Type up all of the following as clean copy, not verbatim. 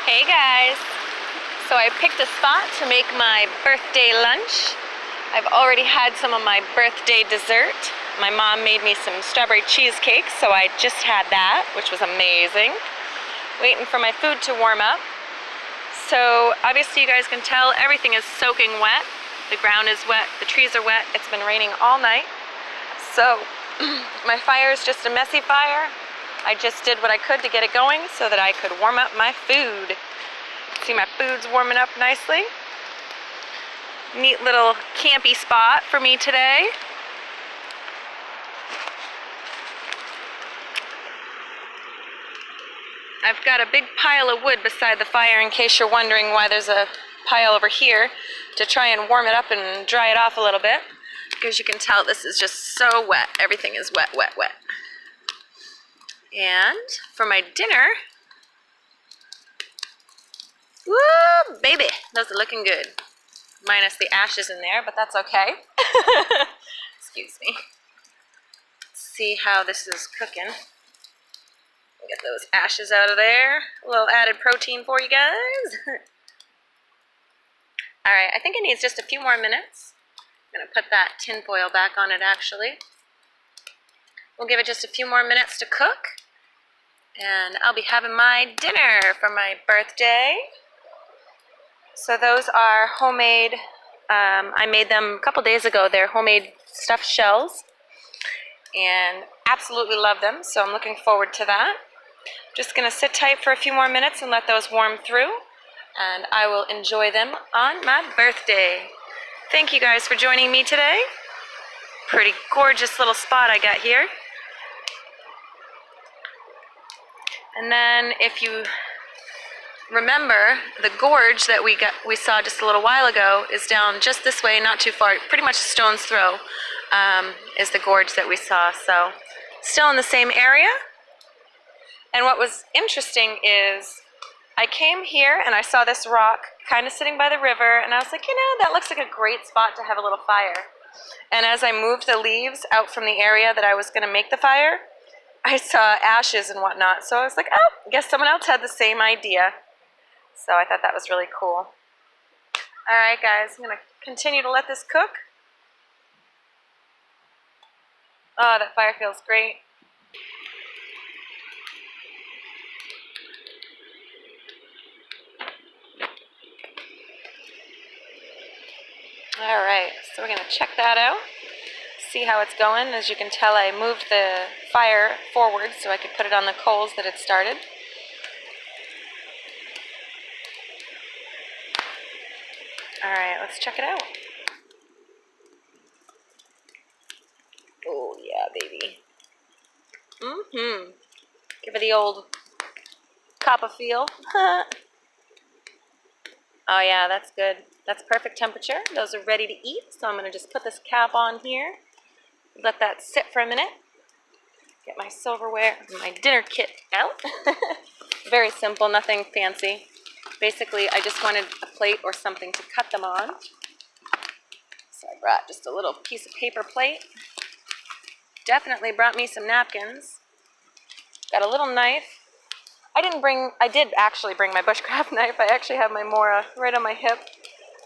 Hey guys! So I picked a spot to make my birthday lunch. I've already had some of my birthday dessert. My mom made me some strawberry cheesecake, so I just had that, which was amazing. Waiting for my food to warm up. So obviously you guys can tell everything is soaking wet. The ground is wet, the trees are wet, it's been raining all night. So my fire is just a messy fire. I just did what I could to get it going so that I could warm up my food. See, my food's warming up nicely. Neat little campy spot for me today. I've got a big pile of wood beside the fire in case you're wondering why there's a pile over here, to try and warm it up and dry it off a little bit. Because you can tell this is just so wet. Everything is wet, wet, wet. And for my dinner, woo, baby, those are looking good. Minus the ashes in there, but that's okay. Excuse me. Let's see how this is cooking. Get those ashes out of there. A little added protein for you guys. Alright, I think it needs just a few more minutes. I'm going to put that tin foil back on it actually. We'll give it just a few more minutes to cook. And I'll be having my dinner for my birthday. So those are homemade, I made them a couple days ago. They're homemade stuffed shells. And absolutely love them, so I'm looking forward to that. Just going to sit tight for a few more minutes and let those warm through. And I will enjoy them on my birthday. Thank you guys for joining me today. Pretty gorgeous little spot I got here. And then if you remember, the gorge that we saw just a little while ago is down just this way, not too far, pretty much a stone's throw is the gorge that we saw. So still in the same area. And what was interesting is I came here and I saw this rock kind of sitting by the river, and I was like, you know, that looks like a great spot to have a little fire. And as I moved the leaves out from the area that I was going to make the fire, I saw ashes and whatnot. So I was like, oh, I guess someone else had the same idea. So I thought that was really cool. Alright guys, I'm going to continue to let this cook. Oh, that fire feels great. Alright, so we're going to check that out. See how it's going. As you can tell, I moved the fire forward so I could put it on the coals that had started. Alright, let's check it out. Oh yeah, baby. Give it the old coppa feel. Oh yeah, that's good. That's perfect temperature. Those are ready to eat, so I'm going to just put this cap on here. Let that sit for a minute. Get my silverware, my dinner kit out. Very simple, nothing fancy. Basically, I just wanted a plate or something to cut them on. So I brought just a little piece of paper plate. Definitely brought me some napkins. Got a little knife. I did actually bring my bushcraft knife. I actually have my Mora right on my hip.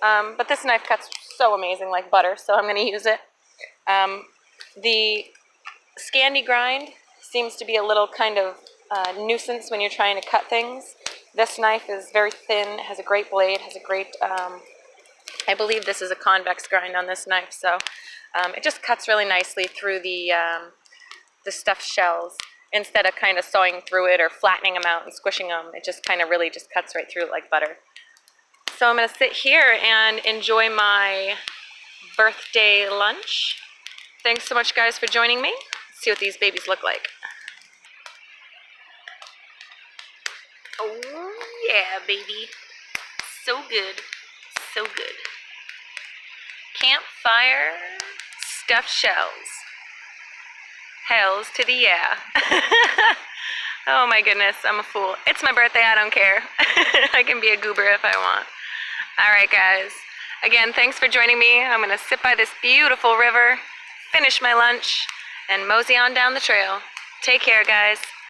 But this knife cuts so amazing, like butter, so I'm going to use it. The Scandi grind seems to be a little kind of nuisance when you're trying to cut things. This knife is very thin, has a great blade, has a great, I believe this is a convex grind on this knife, so it just cuts really nicely through the stuffed shells. Instead of kind of sawing through it or flattening them out and squishing them, it just kind of really just cuts right through it like butter. So I'm going to sit here and enjoy my birthday lunch. Thanks so much guys for joining me. Let's see what these babies look like. Oh yeah, baby. So good. So good. Campfire stuffed shells. Hells to the yeah. Oh my goodness, I'm a fool. It's my birthday, I don't care. I can be a goober if I want. Alright guys. Again, thanks for joining me. I'm going to sit by this beautiful river, finish my lunch, and mosey on down the trail. Take care, guys.